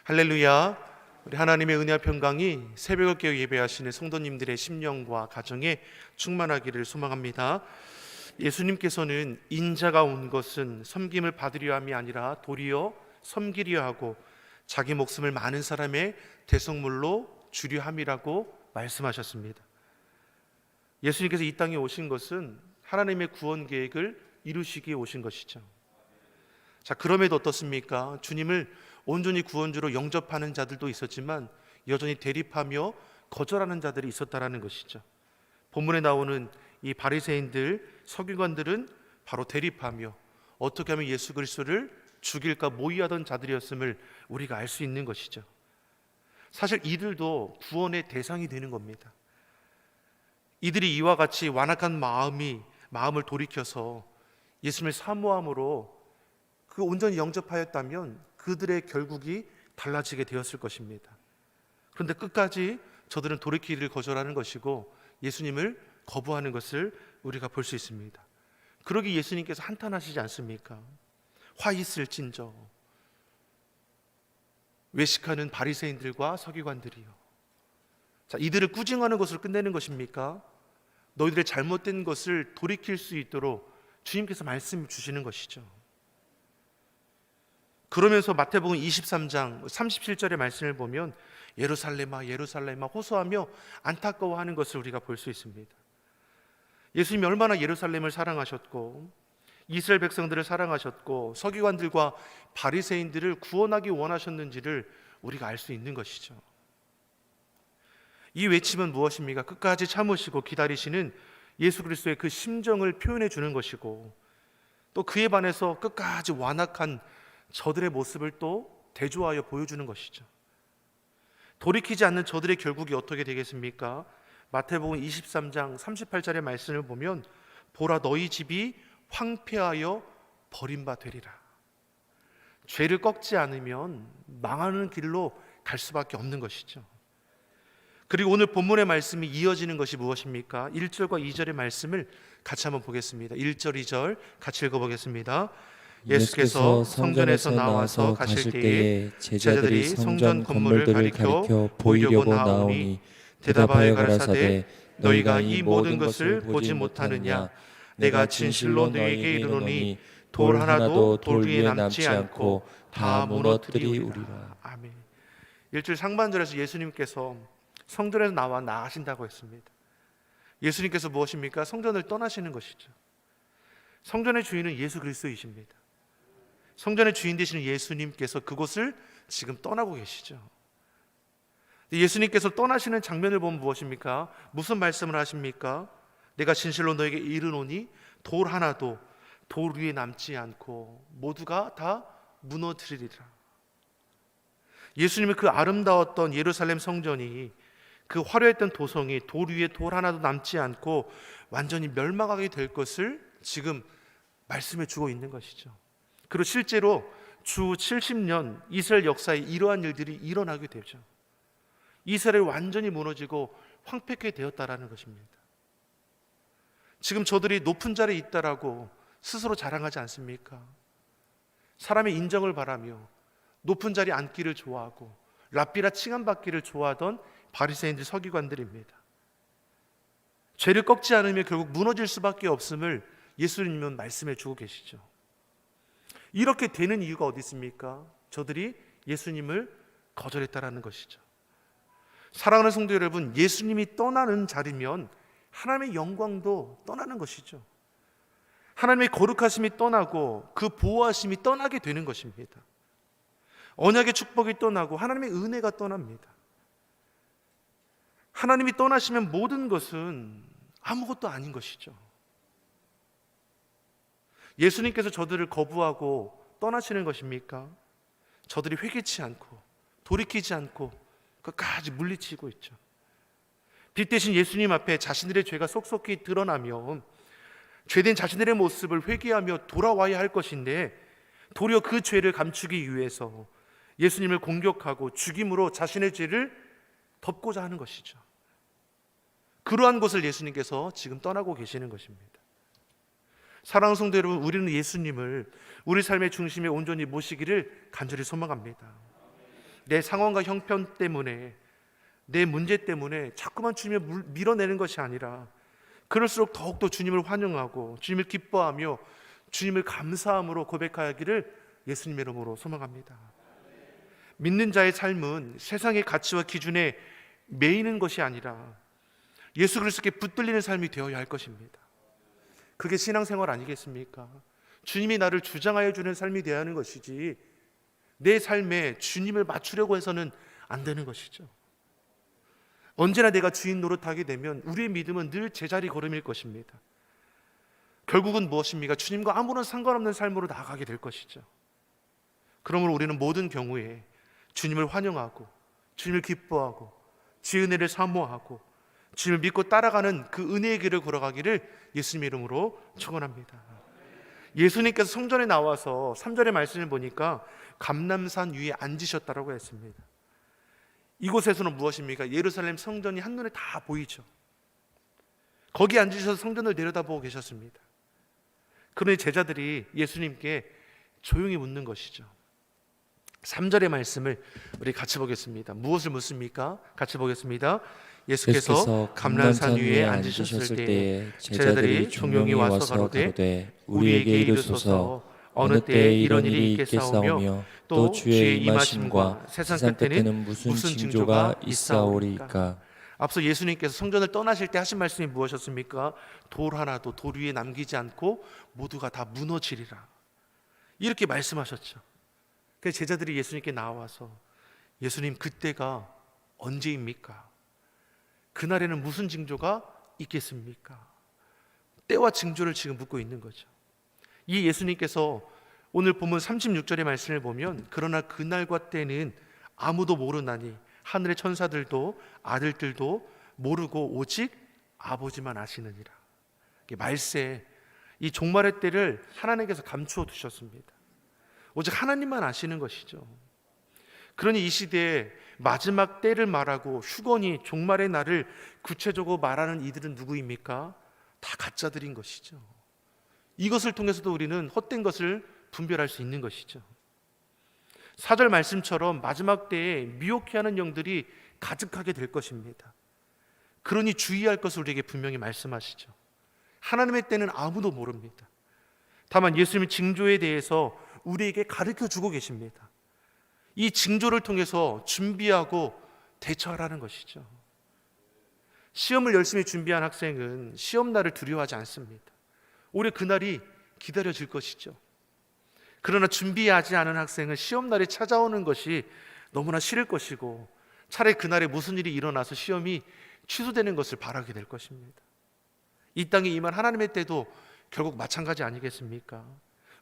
할렐루야. 우리 하나님의 은혜와 평강이 새벽을 깨어 예배하시는 성도님들의 심령과 가정에 충만하기를 소망합니다. 예수님께서는 인자가 온 것은 섬김을 받으려 함이 아니라 도리어 섬기려 하고 자기 목숨을 많은 사람의 대속물로 주려 함이라고 말씀하셨습니다. 예수님께서 이 땅에 오신 것은 하나님의 구원 계획을 이루시기에 오신 것이죠. 자, 그럼에도 어떻습니까? 주님을 온전히 구원주로 영접하는 자들도 있었지만 여전히 대립하며 거절하는 자들이 있었다라는 것이죠. 본문에 나오는 이 바리새인들, 서기관들은 바로 대립하며 어떻게 하면 예수 그리스도를 죽일까 모의하던 자들이었음을 우리가 알 수 있는 것이죠. 사실 이들도 구원의 대상이 되는 겁니다. 이들이 이와 같이 완악한 마음을 돌이켜서 예수님을 사모함으로 그 온전히 영접하였다면 그들의 결국이 달라지게 되었을 것입니다. 그런데 끝까지 저들은 돌이키기를 거절하는 것이고 예수님을 거부하는 것을 우리가 볼 수 있습니다. 그러기 예수님께서 한탄하시지 않습니까? 화 있을진저 외식하는 바리새인들과 서기관들이요. 자, 이들을 꾸중하는 것으로 끝내는 것입니까? 너희들의 잘못된 것을 돌이킬 수 있도록 주님께서 말씀을 주시는 것이죠. 그러면서 마태복음 23장 37절의 말씀을 보면 예루살렘아 예루살렘아 호소하며 안타까워하는 것을 우리가 볼 수 있습니다. 예수님이 얼마나 예루살렘을 사랑하셨고 이스라엘 백성들을 사랑하셨고 서기관들과 바리새인들을 구원하기 원하셨는지를 우리가 알 수 있는 것이죠. 이 외침은 무엇입니까? 끝까지 참으시고 기다리시는 예수 그리스도의 그 심정을 표현해 주는 것이고 또 그에 반해서 끝까지 완악한 저들의 모습을 또 대조하여 보여주는 것이죠. 돌이키지 않는 저들의 결국이 어떻게 되겠습니까? 마태복음 23장 38절의 말씀을 보면 보라 너희 집이 황폐하여 버림바 되리라. 죄를 꺾지 않으면 망하는 길로 갈 수밖에 없는 것이죠. 그리고 오늘 본문의 말씀이 이어지는 것이 무엇입니까? 1절과 2절의 말씀을 같이 한번 보겠습니다. 1절, 2절 같이 읽어보겠습니다. 예수께서 성전에서 나와서 가실 때에 제자들이 성전 건물들을 가리켜 보이려고 나오니 대답하여 가라사대 너희가 이 모든 것을 보지 못하느냐? 내가 진실로 너희에게 이르노니 돌 하나도 돌 위에 남지 않고 다 무너뜨리리라. 아멘. 1절 상반절에서 예수님께서 성전에서 나와 나가신다고 했습니다. 예수님께서 무엇입니까? 성전을 떠나시는 것이죠. 성전의 주인은 예수 그리스도이십니다. 성전의 주인 되시는 예수님께서 그곳을 지금 떠나고 계시죠. 예수님께서 떠나시는 장면을 보면 무엇입니까? 무슨 말씀을 하십니까? 내가 진실로 너에게 이르노니 돌 하나도 돌 위에 남지 않고 모두가 다 무너뜨리리라. 예수님의 그 아름다웠던 예루살렘 성전이 그 화려했던 도성이 돌 위에 돌 하나도 남지 않고 완전히 멸망하게 될 것을 지금 말씀해 주고 있는 것이죠. 그리고 실제로 주 70년 이스라엘 역사에 이러한 일들이 일어나게 되죠. 이스라엘이 완전히 무너지고 황폐케 되었다라는 것입니다. 지금 저들이 높은 자리에 있다라고 스스로 자랑하지 않습니까? 사람의 인정을 바라며 높은 자리에 앉기를 좋아하고 랍비라 칭함받기를 좋아하던 바리새인들 서기관들입니다. 죄를 꺾지 않으면 결국 무너질 수밖에 없음을 예수님은 말씀해 주고 계시죠. 이렇게 되는 이유가 어디 있습니까? 저들이 예수님을 거절했다라는 것이죠. 사랑하는 성도 여러분, 예수님이 떠나는 자리면 하나님의 영광도 떠나는 것이죠. 하나님의 거룩하심이 떠나고 그 보호하심이 떠나게 되는 것입니다. 언약의 축복이 떠나고 하나님의 은혜가 떠납니다. 하나님이 떠나시면 모든 것은 아무것도 아닌 것이죠. 예수님께서 저들을 거부하고 떠나시는 것입니까? 저들이 회개치 않고 돌이키지 않고 끝까지 물리치고 있죠. 빛 대신 예수님 앞에 자신들의 죄가 속속히 드러나면 죄된 자신들의 모습을 회개하며 돌아와야 할 것인데 도리어 그 죄를 감추기 위해서 예수님을 공격하고 죽임으로 자신의 죄를 덮고자 하는 것이죠. 그러한 것을 예수님께서 지금 떠나고 계시는 것입니다. 사랑하는 성도 여러분, 우리는 예수님을 우리 삶의 중심에 온전히 모시기를 간절히 소망합니다. 내 상황과 형편 때문에, 내 문제 때문에 자꾸만 주님을 밀어내는 것이 아니라 그럴수록 더욱더 주님을 환영하고 주님을 기뻐하며 주님을 감사함으로 고백하기를 예수님의 이름으로 소망합니다. 믿는 자의 삶은 세상의 가치와 기준에 매이는 것이 아니라 예수 그리스도께 붙들리는 삶이 되어야 할 것입니다. 그게 신앙생활 아니겠습니까? 주님이 나를 주장하여 주는 삶이 되어야 하는 것이지 내 삶에 주님을 맞추려고 해서는 안 되는 것이죠. 언제나 내가 주인 노릇하게 되면 우리의 믿음은 늘 제자리 걸음일 것입니다. 결국은 무엇입니까? 주님과 아무런 상관없는 삶으로 나아가게 될 것이죠. 그러므로 우리는 모든 경우에 주님을 환영하고 주님을 기뻐하고 주의 은혜를 사모하고 주님을 믿고 따라가는 그 은혜의 길을 걸어가기를 예수님의 이름으로 축원합니다. 예수님께서 성전에 나와서 3절의 말씀을 보니까 감람산 위에 앉으셨다라고 했습니다. 이곳에서는 무엇입니까? 예루살렘 성전이 한눈에 다 보이죠. 거기 앉으셔서 성전을 내려다보고 계셨습니다. 그러니 제자들이 예수님께 조용히 묻는 것이죠. 3절의 말씀을 우리 같이 보겠습니다. 무엇을 묻습니까? 같이 보겠습니다. 예수께서 감람산 위에 앉으셨을 때에 제자들이 종용이 와서 가로되 우리에게 이르소서 어느 때에 이런 일이 있겠사오며 또 주의 임하심과 세상 끝에는 무슨 징조가 있사오리이까. 앞서 예수님께서 성전을 떠나실 때 하신 말씀이 무엇이었습니까? 돌 하나도 돌 위에 남기지 않고 모두가 다 무너지리라, 이렇게 말씀하셨죠. 그래서 제자들이 예수님께 나와서 예수님, 그때가 언제입니까? 그날에는 무슨 징조가 있겠습니까? 때와 징조를 지금 묻고 있는 거죠. 이 예수님께서 오늘 본문 36절의 말씀을 보면 그러나 그날과 때는 아무도 모르나니 하늘의 천사들도 아들들도 모르고 오직 아버지만 아시느니라. 말세, 이 종말의 때를 하나님께서 감추어 두셨습니다. 오직 하나님만 아시는 것이죠. 그러니 이 시대에 마지막 때를 말하고 휴거니 종말의 날을 구체적으로 말하는 이들은 누구입니까? 다 가짜들인 것이죠. 이것을 통해서도 우리는 헛된 것을 분별할 수 있는 것이죠. 4절 말씀처럼 마지막 때에 미혹해하는 영들이 가득하게 될 것입니다. 그러니 주의할 것을 우리에게 분명히 말씀하시죠. 하나님의 때는 아무도 모릅니다. 다만 예수님의 징조에 대해서 우리에게 가르쳐 주고 계십니다. 이 징조를 통해서 준비하고 대처하라는 것이죠. 시험을 열심히 준비한 학생은 시험날을 두려워하지 않습니다. 오히려 그날이 기다려질 것이죠. 그러나 준비하지 않은 학생은 시험날이 찾아오는 것이 너무나 싫을 것이고 차라리 그날에 무슨 일이 일어나서 시험이 취소되는 것을 바라게 될 것입니다. 이 땅에 임한 하나님의 때도 결국 마찬가지 아니겠습니까?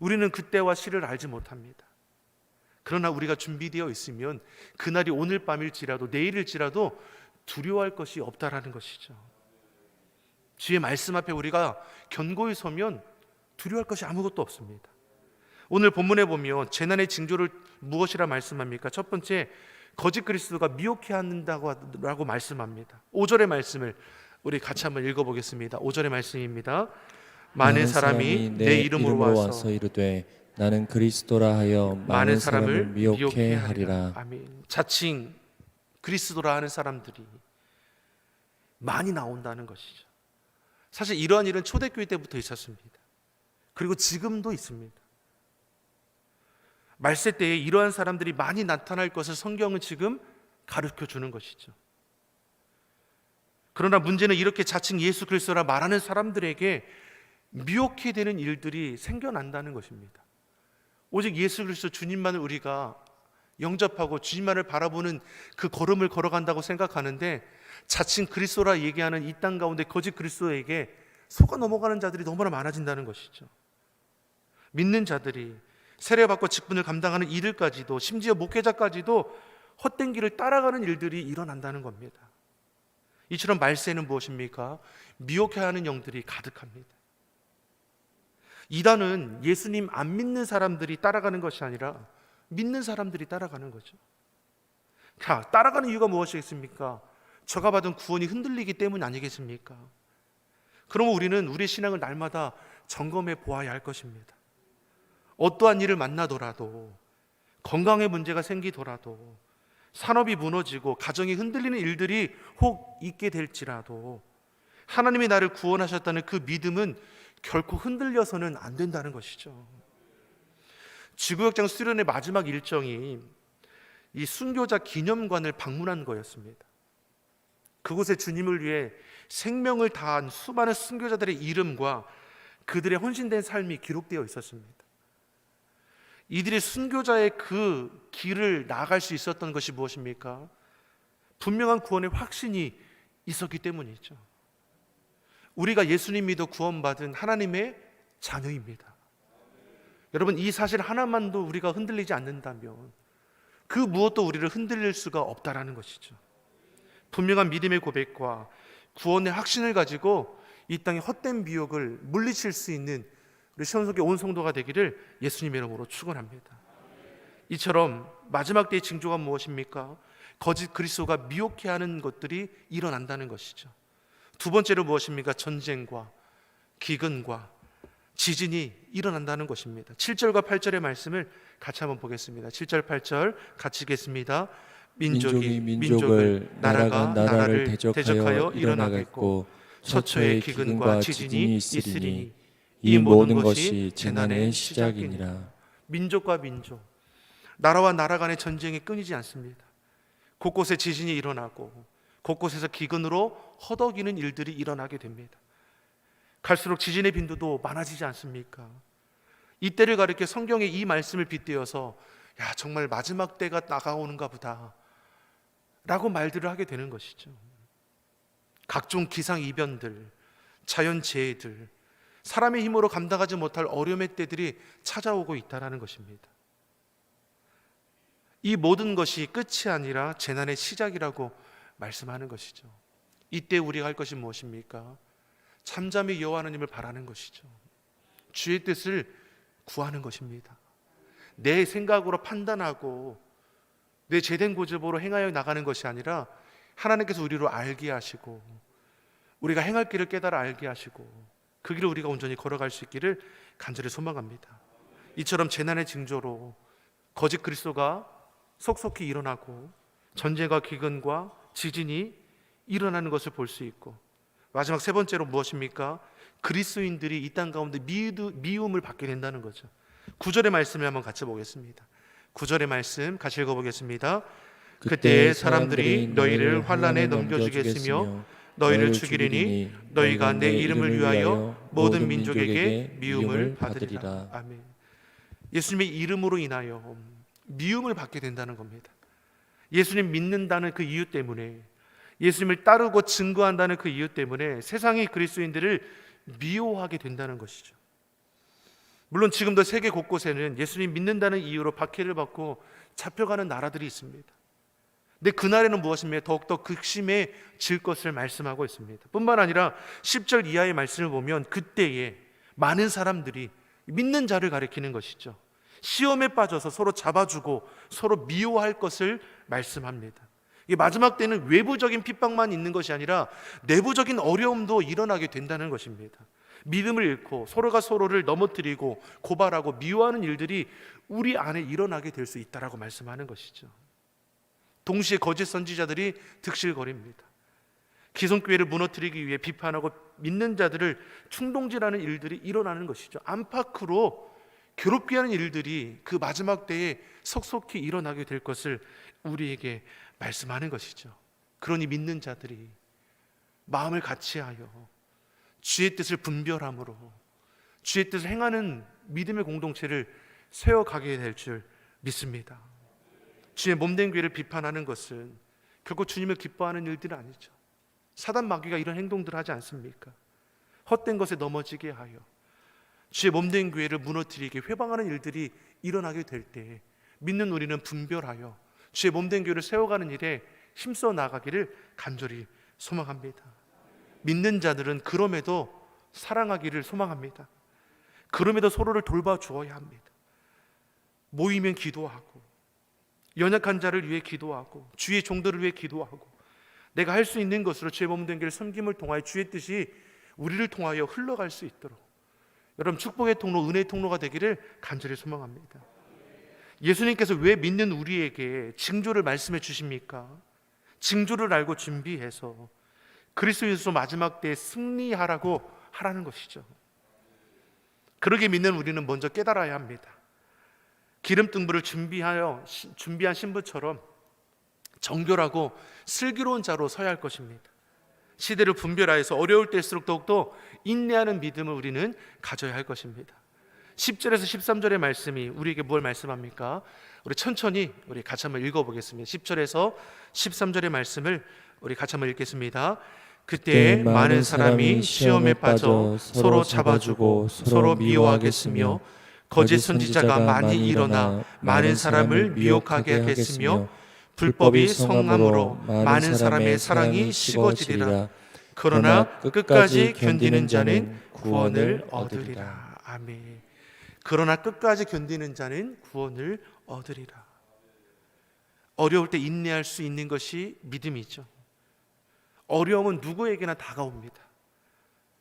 우리는 그때와 시를 알지 못합니다. 그러나 우리가 준비되어 있으면 그날이 오늘 밤일지라도 내일일지라도 두려워할 것이 없다라는 것이죠. 주의 말씀 앞에 우리가 견고히 서면 두려워할 것이 아무것도 없습니다. 오늘 본문에 보면 재난의 징조를 무엇이라 말씀합니까? 첫 번째, 거짓 그리스도가 미혹해 한다고 말씀합니다. 5절의 말씀을 우리 같이 한번 읽어보겠습니다. 5절의 말씀입니다. 많은 사람이 내 이름으로 와서 이르되 나는 그리스도라 하여 많은 사람을 미혹해 하리라. 아멘. 자칭 그리스도라 하는 사람들이 많이 나온다는 것이죠. 사실 이러한 일은 초대교회 때부터 있었습니다. 그리고 지금도 있습니다. 말세 때에 이러한 사람들이 많이 나타날 것을 성경은 지금 가르쳐 주는 것이죠. 그러나 문제는 이렇게 자칭 예수 그리스도라 말하는 사람들에게 미혹해 되는 일들이 생겨난다는 것입니다. 오직 예수 그리스도 주님만을 우리가 영접하고 주님만을 바라보는 그 걸음을 걸어간다고 생각하는데 자칭 그리스도라 얘기하는 이 땅 가운데 거짓 그리스도에게 속아 넘어가는 자들이 너무나 많아진다는 것이죠. 믿는 자들이 세례받고 직분을 감당하는 이들까지도, 심지어 목회자까지도 헛된 길을 따라가는 일들이 일어난다는 겁니다. 이처럼 말세는 무엇입니까? 미혹해하는 영들이 가득합니다. 이단은 예수님 안 믿는 사람들이 따라가는 것이 아니라 믿는 사람들이 따라가는 거죠. 자, 따라가는 이유가 무엇이겠습니까? 저가 받은 구원이 흔들리기 때문 아니겠습니까? 그러면 우리는 우리의 신앙을 날마다 점검해 보아야 할 것입니다. 어떠한 일을 만나더라도, 건강에 문제가 생기더라도, 산업이 무너지고 가정이 흔들리는 일들이 혹 있게 될지라도 하나님이 나를 구원하셨다는 그 믿음은 결코 흔들려서는 안 된다는 것이죠. 지구역장 수련의 마지막 일정이 이 순교자 기념관을 방문한 거였습니다. 그곳에 주님을 위해 생명을 다한 수많은 순교자들의 이름과 그들의 헌신된 삶이 기록되어 있었습니다. 이들이 순교자의 그 길을 나아갈 수 있었던 것이 무엇입니까? 분명한 구원의 확신이 있었기 때문이죠. 우리가 예수님 믿어 구원받은 하나님의 자녀입니다. 여러분, 이 사실 하나만도 우리가 흔들리지 않는다면 그 무엇도 우리를 흔들릴 수가 없다라는 것이죠. 분명한 믿음의 고백과 구원의 확신을 가지고 이 땅의 헛된 미혹을 물리칠 수 있는 우리 시온석의 온 성도가 되기를 예수님의 이름으로 축원합니다. 이처럼 마지막 때의 징조가 무엇입니까? 거짓 그리스도가 미혹해 하는 것들이 일어난다는 것이죠. 두 번째로 무엇입니까? 전쟁과 기근과 지진이 일어난다는 것입니다. 7절과 8절의 말씀을 같이 한번 보겠습니다. 7절 8절 같이 읽겠습니다. 민족이 민족을, 나라가 나라를 대적하여 일어나겠고 처처의 기근과 지진이 있으리니 이 모든 것이 재난의 시작이니라. 민족과 민족, 나라와 나라 간의 전쟁이 끊이지 않습니다. 곳곳에 지진이 일어나고 곳곳에서 기근으로 허덕이는 일들이 일어나게 됩니다. 갈수록 지진의 빈도도 많아지지 않습니까? 이때를 가리켜 성경의 이 말씀을 빗대어서 야, 정말 마지막 때가 다가오는가 보다 라고 말들을 하게 되는 것이죠. 각종 기상이변들, 자연재해들, 사람의 힘으로 감당하지 못할 어려움의 때들이 찾아오고 있다는 것입니다. 이 모든 것이 끝이 아니라 재난의 시작이라고 말씀하는 것이죠. 이때 우리가 할 것이 무엇입니까? 잠잠히 여호와 하나님을 바라는 것이죠. 주의 뜻을 구하는 것입니다. 내 생각으로 판단하고 내 제된 고집으로 행하여 나가는 것이 아니라 하나님께서 우리로 알게 하시고 우리가 행할 길을 깨달아 알게 하시고 그 길을 우리가 온전히 걸어갈 수 있기를 간절히 소망합니다. 이처럼 재난의 징조로 거짓 그리스도가 속속히 일어나고 전쟁과 기근과 지진이 일어나는 것을 볼 수 있고, 마지막 세 번째로 무엇입니까? 그리스도인들이 이 땅 가운데 미움을 받게 된다는 거죠. 9절의 말씀을 한번 같이 보겠습니다. 9절의 말씀 같이 읽어보겠습니다. 그때 사람들이 너희를 환난에 넘겨주겠으며 너희를 죽이리니 너희가 내 이름을 위하여 모든 민족에게 미움을 받으리라. 아멘. 예수님의 이름으로 인하여 미움을 받게 된다는 겁니다. 예수님 믿는다는 그 이유 때문에, 예수님을 따르고 증거한다는 그 이유 때문에 세상이 그리스도인들을 미워하게 된다는 것이죠. 물론 지금도 세계 곳곳에는 예수님 믿는다는 이유로 박해를 받고 잡혀가는 나라들이 있습니다. 근데 그날에는 무엇입니까? 더욱더 극심해질 것을 말씀하고 있습니다. 뿐만 아니라 10절 이하의 말씀을 보면 그때에 많은 사람들이, 믿는 자를 가리키는 것이죠, 시험에 빠져서 서로 잡아주고 서로 미워할 것을 말씀합니다. 이 마지막 때는 외부적인 핍박만 있는 것이 아니라 내부적인 어려움도 일어나게 된다는 것입니다. 믿음을 잃고 서로가 서로를 넘어뜨리고 고발하고 미워하는 일들이 우리 안에 일어나게 될 수 있다라고 말씀하는 것이죠. 동시에 거짓 선지자들이 득실거립니다. 기성교회를 무너뜨리기 위해 비판하고 믿는 자들을 충동질하는 일들이 일어나는 것이죠. 안팎으로 괴롭게 하는 일들이 그 마지막 때에 속속히 일어나게 될 것을 우리에게 말씀하는 것이죠. 그러니 믿는 자들이 마음을 같이하여 주의 뜻을 분별함으로 주의 뜻을 행하는 믿음의 공동체를 세워가게 될 줄 믿습니다. 주의 몸된 교회를 비판하는 것은 결코 주님을 기뻐하는 일들은 아니죠. 사단 마귀가 이런 행동들을 하지 않습니까? 헛된 것에 넘어지게 하여 주의 몸된 교회를 무너뜨리게 회방하는 일들이 일어나게 될 때 믿는 우리는 분별하여 주의 몸된 교회를 세워가는 일에 힘써 나가기를 간절히 소망합니다. 믿는 자들은 그럼에도 사랑하기를 소망합니다. 그럼에도 서로를 돌봐주어야 합니다. 모이면 기도하고 연약한 자를 위해 기도하고 주의 종들을 위해 기도하고 내가 할 수 있는 것으로 주의 몸된 교회를 섬김을 통하여 주의 뜻이 우리를 통하여 흘러갈 수 있도록 여러분 축복의 통로, 은혜의 통로가 되기를 간절히 소망합니다. 예수님께서 왜 믿는 우리에게 징조를 말씀해 주십니까? 징조를 알고 준비해서 그리스도 예수 마지막 때에 승리하라고 하라는 것이죠. 그러게 믿는 우리는 먼저 깨달아야 합니다. 기름등불을 준비한 신부처럼 정결하고 슬기로운 자로 서야 할 것입니다. 시대를 분별하여서 어려울 때일수록 더욱더 인내하는 믿음을 우리는 가져야 할 것입니다. 10절에서 13절의 말씀이 우리에게 뭘 말씀합니까? 우리 천천히 우리 같이 한번 읽어보겠습니다. 10절에서 13절의 말씀을 우리 같이 한번 읽겠습니다. 그때 많은 사람이 시험에 빠져 서로 잡아주고 서로 미워하겠으며 거짓 선지자가 많이 일어나 많은 사람을 미혹하게 하겠으며 불법이 성함으로 많은 사람의 사랑이 식어지리라. 그러나 끝까지 견디는 자는 구원을 얻으리라. 아멘. 그러나 끝까지 견디는 자는 구원을 얻으리라. 어려울 때 인내할 수 있는 것이 믿음이죠. 어려움은 누구에게나 다가옵니다.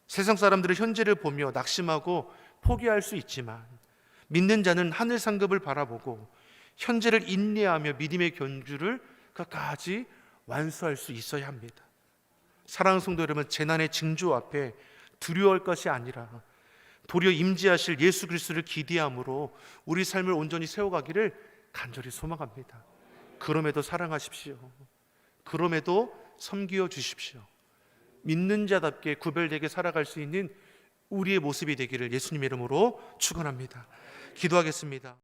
세상 사람들의 현재를 보며 낙심하고 포기할 수 있지만 믿는 자는 하늘 상급을 바라보고 현재를 인내하며 믿음의 견주를 끝까지 완수할 수 있어야 합니다. 사랑하는 성도 여러분, 재난의 징조 앞에 두려워할 것이 아니라 도리어 임재하실 예수 그리스도를 기대함으로 우리 삶을 온전히 세워가기를 간절히 소망합니다. 그럼에도 사랑하십시오. 그럼에도 섬기어 주십시오. 믿는 자답게 구별되게 살아갈 수 있는 우리의 모습이 되기를 예수님의 이름으로 축원합니다. 기도하겠습니다.